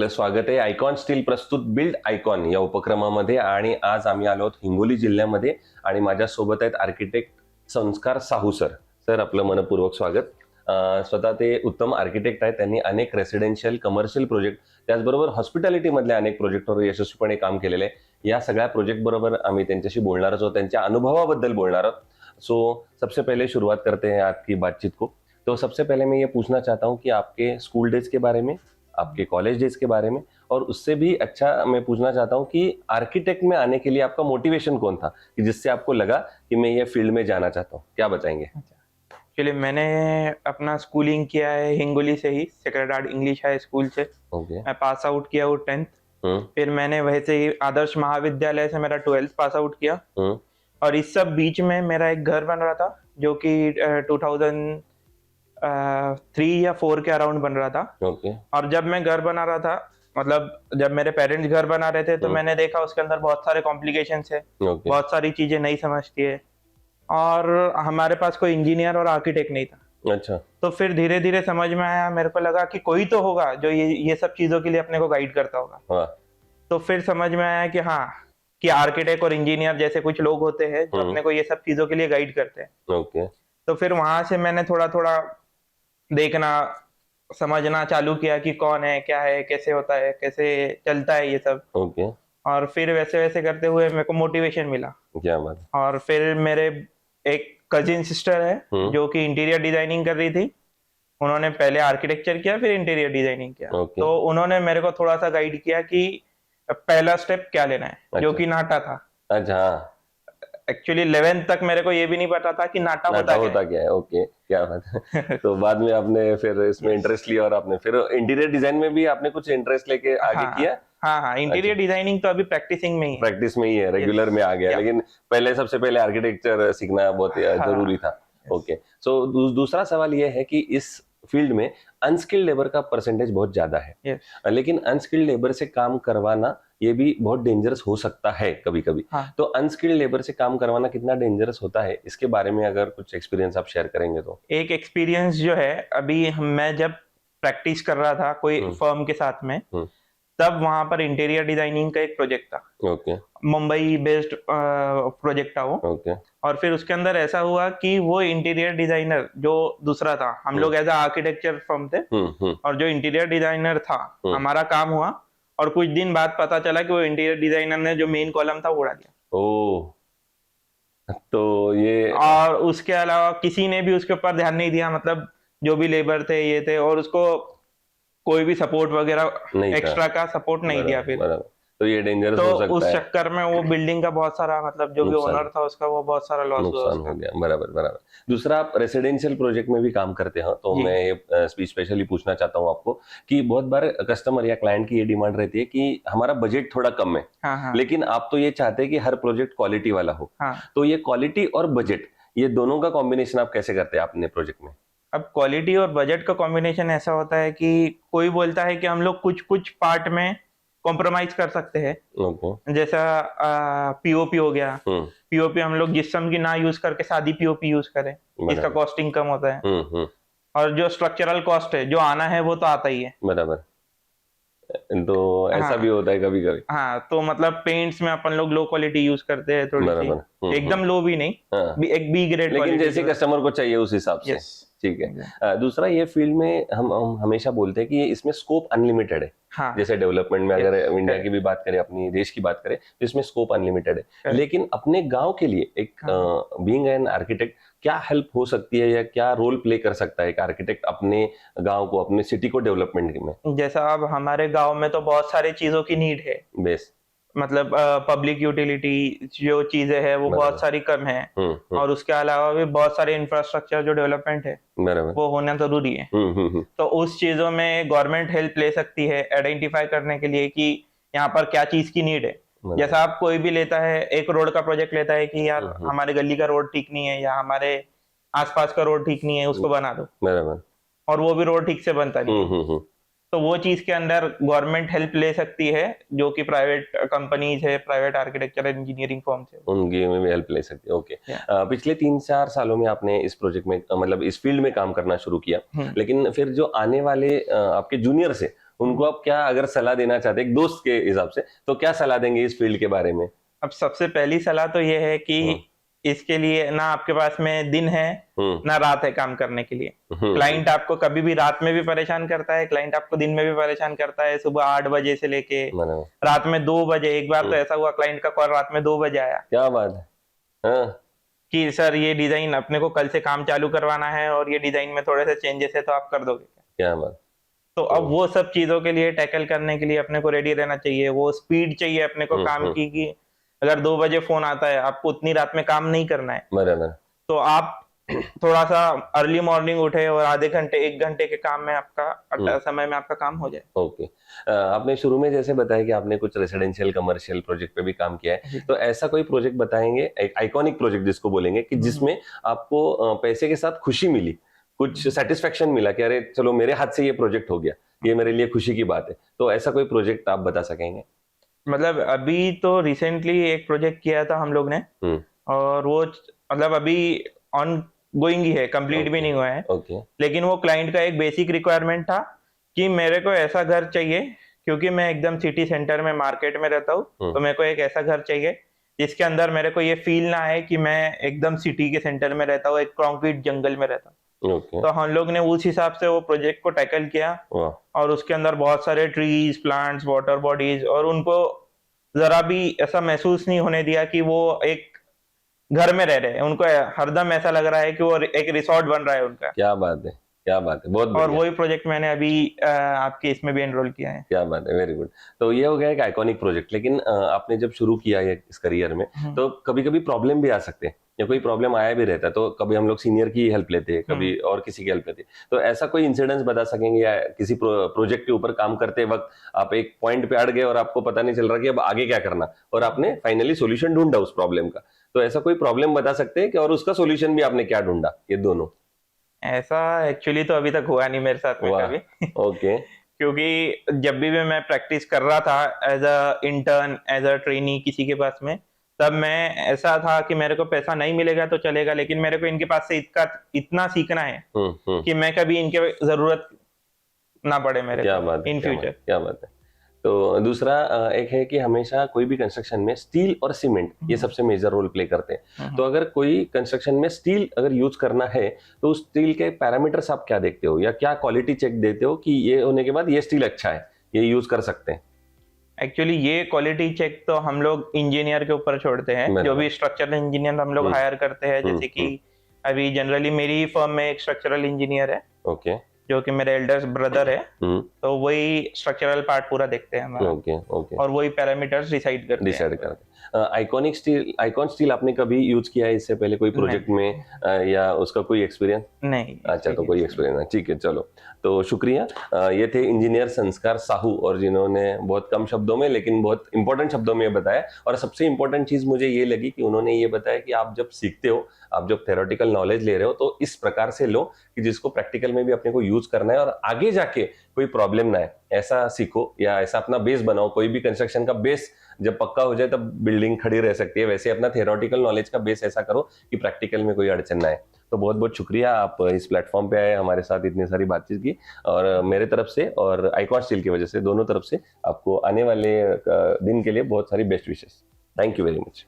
स्वागत आहे icon steel प्रस्तुत बिल्ड आयकॉन या उपक्रमामध्ये. आणि आज आम्ही आलो आहोत हिंगोली जिल्ह्यामध्ये आणि माझ्यासोबत आहेत आर्किटेक्ट संस्कार साहू सर. सर आपलं मनपूर्वक स्वागत. स्वतः ते उत्तम आर्किटेक्ट आहेत. त्यांनी अनेक रेसिडेन्शियल कमर्शियल प्रोजेक्ट त्याचबरोबर हॉस्पिटॅलिटी मधल्या अनेक प्रोजेक्टवर यशस्वीपणे काम केलेले आहे. या सगळ्या प्रोजेक्ट बरोबर आम्ही त्यांच्याशी बोलणार आहोत, त्यांच्या अनुभवाबद्दल बोलणार आहोत. सो सबसे पहले शुरुआत करते हैं आपकी बातचीत को. तो सबसे पहले मैं ये पूछना चाहता हूँ कि आपके स्कूल डेज के बारे में, आपके कॉलेज डेज के बारे में, और उससे भी अच्छा मैं पूछना चाहता हूँ कि आर्किटेक्ट में आने के लिए आपका मोटिवेशन कौन था कि जिससे आपको लगा कि मैं ये फील्ड में जाना चाहता हूँ. क्या बताएंगे? एक्चुअली मैंने अपना स्कूलिंग किया है हिंगोली से ही, sacred heart English high school से. ओके. मैं पास आउट किया हूँ 10th. फिर मैंने वैसे ही आदर्श महाविद्यालय से मेरा 12th पास आउट किया. और इस सब बीच में मेरा एक घर बन रहा था जो कि 2003 या 4 के अराउंड बन रहा था. ओके. और जब मैं घर बना रहा था, मतलब जब मेरे पेरेंट्स घर बना रहे थे, तो मैंने देखा उसके अंदर बहुत सारे कॉम्प्लिकेशंस है. ओके. बहुत सारी चीजें नहीं समझती है और हमारे पास कोई इंजीनियर और आर्किटेक्ट नहीं था. अच्छा. तो फिर धीरे धीरे समझ में आया, मेरे को लगा कि कोई तो होगा जो ये सब चीजों के लिए अपने को गाइड करता होगा. हाँ. तो फिर समझ में आया कि हाँ, कि आर्किटेक्ट और इंजीनियर जैसे कुछ लोग होते हैं जो अपने को ये सब चीजों के लिए गाइड करते हैं. ओके. तो फिर वहां से मैंने थोड़ा थोड़ा देखना समझना चालू किया कि कौन है, क्या है, कैसे होता है, कैसे चलता है ये सब. ओके. और फिर वैसे वैसे करते हुए मेरे को मोटिवेशन मिला. क्या बात है. और फिर मेरे एक कजिन सिस्टर है जो कि इंटीरियर डिजाइनिंग कर रही थी. उन्होंने पहले आर्किटेक्चर किया, फिर इंटीरियर डिजाइनिंग किया. Okay. तो उन्होंने मेरे को थोड़ा सा गाइड किया कि पहला स्टेप क्या लेना है. अच्छा. जो कि नाटा था. अच्छा. हाँ. एक्चुअली 11th तक मेरे को ये भी नहीं पता था कि नाटा नाटा होता होता क्या है. ओके. क्या बात है. तो बाद में आपने फिर इसमें इंटरेस्ट लिया और आपने फिर इंटीरियर डिजाइन में भी आपने कुछ इंटरेस्ट लेके आगे किया. हाँ, इंटीरियर डिजाइनिंग तो अभी प्रैक्टिसिंग में ही है. प्रैक्टिस में ही है, रेगुलर में आ गया. लेकिन पहले सबसे पहले आर्किटेक्चर सीखना बहुत जरूरी था. ओके. सो दूसरा सवाल ये है कि इस फील्ड में अनस्किल्ड लेबर का परसेंटेज बहुत ज्यादा है. लेकिन अनस्किल्ड लेबर से काम करवाना ये भी बहुत डेंजरस हो सकता है कभी कभी. तो अनस्किल्ड लेबर से काम करवाना कितना डेंजरस होता है, इसके बारे में अगर कुछ एक्सपीरियंस आप शेयर करेंगे तो. एक एक्सपीरियंस जो है, अभी मैं जब प्रैक्टिस कर रहा था कोई फर्म के साथ में, तब वहां पर इंटीरियर डिजाइनिंग का एक प्रोजेक्ट था. ओके. मुंबई बेस्ड प्रोजेक्ट था वो. ओके. और फिर उसके अंदर ऐसा हुआ कि वो इंटीरियर डिजाइनर जो दूसरा था, हम लोग एज आर्किटेक्चर फर्म थे, और जो इंटीरियर डिजाइनर था, हमारा काम हुआ और कुछ दिन बाद पता चला कि वो इंटीरियर डिजाइनर ने जो मेन कॉलम था वो उड़ा दिया. ओह. तो ये, और उसके अलावा किसी ने भी उसके ऊपर ध्यान नहीं दिया, मतलब जो भी लेबर थे ये थे, और उसको कोई भी सपोर्ट वगैरह एक्स्ट्रा का सपोर्ट नहीं दिया. फिर तो ये डेंजरस हो सकता है. तो उस चक्कर में वो बिल्डिंग का बहुत सारा, मतलब जो भी ओनर था उसका, वो बहुत सारा नुकसान हो गया. बराबर बराबर. दूसरा, आप रेसिडेंशियल प्रोजेक्ट में भी काम करते हैं, तो मैं ये स्पेशली पूछना चाहता हूँ आपको कि बहुत बार कस्टमर या क्लाइंट की ये डिमांड रहती है कि हमारा बजट थोड़ा कम है. हाँ. लेकिन आप तो ये चाहते हैं कि हर प्रोजेक्ट क्वालिटी वाला हो. तो ये क्वालिटी और बजट, ये दोनों का कॉम्बिनेशन आप कैसे करते हैं अपने प्रोजेक्ट में? अब क्वालिटी और बजट का कॉम्बिनेशन ऐसा होता है कि कोई बोलता है कि हम लोग कुछ कुछ पार्ट में कॉम्प्रोमाइज कर सकते हैं. जैसा पीओपी हो गया. पीओपी हम लोग जिप्सम की ना यूज करके सादी पीओपी यूज करें, इसका कॉस्टिंग कम होता है. और जो स्ट्रक्चरल कॉस्ट है, जो आना है वो तो आता ही है. बराबर. तो ऐसा भी होता है कभी कभी. हाँ, तो मतलब पेंट्स में अपन लोग लो क्वालिटी यूज करते हैं, थोड़ी सी, एकदम लो भी नहीं. एक बी ग्रेड, लेकिन जैसे कस्टमर को चाहिए उस हिसाब से. ठीक है. दूसरा, ये फील्ड में हम हमेशा बोलते हैं कि इसमें स्कोप अनलिमिटेड है. जैसे डेवलपमेंट में अगर इंडिया की भी बात करें, अपनी देश की बात करें, तो इसमें स्कोप अनलिमिटेड है. लेकिन अपने गांव के लिए एक बीइंग एन आर्किटेक्ट क्या हेल्प हो सकती है या क्या रोल प्ले कर सकता है एक आर्किटेक्ट अपने गांव को, अपने सिटी को डेवलपमेंट में? जैसा अब हमारे गांव में तो बहुत सारी चीजों की नीड है. बेस, मतलब पब्लिक यूटिलिटी जो चीजें हैं वो बहुत सारी कम है. और उसके अलावा भी बहुत सारे इंफ्रास्ट्रक्चर जो डेवलपमेंट है वो होना जरूरी है. तो उस चीजों में गवर्नमेंट हेल्प ले सकती है आइडेंटिफाई करने के लिए कि यहाँ पर क्या चीज की नीड है. जैसा आप कोई भी लेता है, एक रोड का प्रोजेक्ट लेता है कि यार हमारे गली का रोड ठीक नहीं है या हमारे आसपास का रोड ठीक नहीं है, उसको बना दो. और वो भी रोड ठीक से बनता नहीं. तो वो चीज के अंदर गवर्नमेंट हेल्प ले सकती है, जो कि प्राइवेट कंपनीज है, प्राइवेट आर्किटेक्चर इंजीनियरिंग फर्म्स है, उनकी में भी हेल्प ले सकती है. ओके. पिछले 3-4 सालों में आपने इस प्रोजेक्ट में, मतलब इस फील्ड में काम करना शुरू किया, लेकिन फिर जो आने वाले आपके जूनियर से उनको आप क्या अगर सलाह देना चाहते हैं एक दोस्त के हिसाब से, तो क्या सलाह देंगे इस फील्ड के बारे में? अब सबसे पहली सलाह तो ये है कि इसके लिए ना आपके पास में दिन है ना रात है काम करने के लिए। क्लाइंट आपको कभी भी रात में भी परेशान करता है, क्लाइंट आपको दिन में भी परेशान करता है, सुबह 8 बजे से लेके रात में 2 बजे। एक बार तो ऐसा हुआ, क्लाइंट का कॉल रात में 2 बजे आया। क्या बात है? कि सर ये डिजाइन अपने को कल से काम चालू करवाना है और ये डिजाइन में थोड़े से चेंजेस है, तो आप कर दोगे क्या? क्या बात। तो अब वो सब चीजों के लिए टैकल करने के लिए अपने को रेडी रहना चाहिए। वो स्पीड चाहिए अपने को काम की, कि अगर 2 बजे फोन आता है, आपको उतनी रात में काम नहीं करना है, बराबर, तो आप थोड़ा सा अर्ली मॉर्निंग उठे और आधे घंटे 1 घंटे के काम में आपका समय में आपका काम हो जाए। ओके। आपने शुरू में जैसे बताया कि आपने कुछ रेसिडेंशियल कमर्शियल प्रोजेक्ट पे भी काम किया है, तो ऐसा कोई प्रोजेक्ट बताएंगे, एक आइकॉनिक प्रोजेक्ट जिसको बोलेंगे कि जिसमें आपको पैसे के साथ खुशी मिली, कुछ सेटिस्फेक्शन मिला कि अरे चलो मेरे हाथ से ये प्रोजेक्ट हो गया, ये मेरे लिए खुशी की बात है, तो ऐसा कोई प्रोजेक्ट आप बता सकेंगे? मतलब अभी तो रिसेंटली एक प्रोजेक्ट किया था हम लोग ने, और वो मतलब अभी ऑन गोइंग ही है, कंप्लीट भी नहीं हुआ है। लेकिन वो क्लाइंट का एक बेसिक रिक्वायरमेंट था कि मेरे को ऐसा घर चाहिए, क्योंकि मैं एकदम सिटी सेंटर में मार्केट में रहता हूँ, तो मेरे को एक ऐसा घर चाहिए जिसके अंदर मेरे को ये फील ना है कि मैं एकदम सिटी के सेंटर में रहता हूँ, एक कंक्रीट जंगल में रहता हूँ। तो हम लोग ने उस हिसाब से वो प्रोजेक्ट को टैकल किया, और उसके अंदर बहुत सारे ट्रीज, प्लांट्स, वाटर बॉडीज, और उनको जरा भी ऐसा महसूस नहीं होने दिया कि वो एक घर में रह रहे हैं। उनको हरदम ऐसा लग रहा है कि वो एक रिसोर्ट बन रहा है उनका। क्या बात है, क्या बात है, बहुत और वही प्रोजेक्ट मैंने अभी आपके इसमें भी एनरोल किया है। क्या बात है, वेरी गुड। तो ये हो गया एक आइकॉनिक प्रोजेक्ट। लेकिन आपने जब शुरू किया है इस करियर में, तो कभी कभी प्रॉब्लम भी आ सकते हैं, या कोई प्रॉब्लम आया भी रहता है, तो कभी हम लोग सीनियर की हेल्प लेते हैं, कभी और किसी की हेल्प लेते हैं। तो ऐसा कोई इंसिडेंस बता सकेंगे, या किसी प्रोजेक्ट के ऊपर काम करते वक्त आप एक पॉइंट पे अड़ गए और आपको पता नहीं चल रहा कि अब आगे क्या करना, और आपने फाइनली सोल्यूशन ढूंढा उस प्रॉब्लम का, तो ऐसा कोई प्रॉब्लम बता सकते हैं कि और उसका सोल्यूशन भी आपने क्या ढूंढा? ये दोनों। ऐसा एक्चुअली तो अभी तक हुआ नहीं मेरे साथ में कभी। ओके। क्योंकि जब भी मैं प्रैक्टिस कर रहा था as a intern, as a trainee किसी के पास में, तब मैं ऐसा था कि मेरे को पैसा नहीं मिलेगा तो चलेगा, लेकिन मेरे को इनके पास से इतना सीखना है कि मैं कभी इनके जरूरत ना पड़े मेरे को इन फ्यूचर। क्या बात है। तो दूसरा एक है कि हमेशा कोई भी कंस्ट्रक्शन में स्टील और सीमेंट ये सबसे मेजर रोल प्ले करते हैं। तो अगर कोई कंस्ट्रक्शन में स्टील अगर यूज करना है, तो उस स्टील के पैरामीटर्स आप क्या देखते हो, या क्या क्वालिटी चेक देते हो कि ये होने के बाद ये स्टील अच्छा है, ये यूज कर सकते हैं? एक्चुअली ये क्वालिटी चेक तो हम लोग इंजीनियर के ऊपर छोड़ते हैं, जो भी स्ट्रक्चरल इंजीनियर हम लोग हायर करते हैं। जैसे कि अभी जनरली मेरी फर्म में एक स्ट्रक्चरल इंजीनियर है, ओके, जो कि मेरे एल्डर ब्रदर है, तो वही स्ट्रक्चरल पार्ट पूरा देखते हैं हमारा। ओके। और वही पैरामीटर्स डिसाइड करते हैं। आइकॉनिक स्टील, आइकॉन स्टील आपने कभी यूज किया है इससे पहले कोई प्रोजेक्ट में, या उसका कोई एक्सपीरियंस? नहीं। अच्छा, तो कोई एक्सपीरियंस नहीं, ठीक है, चलो। तो शुक्रिया। ये थे इंजीनियर संस्कार साहू, और जिन्होंने बहुत कम शब्दों में लेकिन बहुत इंपॉर्टेंट शब्दों में बताया। और सबसे इंपॉर्टेंट चीज मुझे ये लगी कि उन्होंने ये बताया कि आप जब सीखते हो, आप जब थ्योरेटिकल नॉलेज ले रहे हो, तो इस प्रकार से लो कि जिसको प्रैक्टिकल में भी अपने को यूज करना है, और आगे जाके कोई प्रॉब्लम ना है, ऐसा सीखो, या ऐसा अपना बेस बनाओ। कोई भी कंस्ट्रक्शन का बेस जब पक्का हो जाए तब बिल्डिंग खड़ी रह सकती है, वैसे अपना थ्योरेटिकल नॉलेज का बेस ऐसा करो कि प्रैक्टिकल में कोई अड़चन ना आए। तो बहुत बहुत शुक्रिया, आप इस प्लेटफॉर्म पे आए, हमारे साथ इतनी सारी बातचीत की, और मेरे तरफ से और आइकॉन स्टील की वजह से, दोनों तरफ से आपको आने वाले दिन के लिए बहुत सारी best wishes. Thank you very much.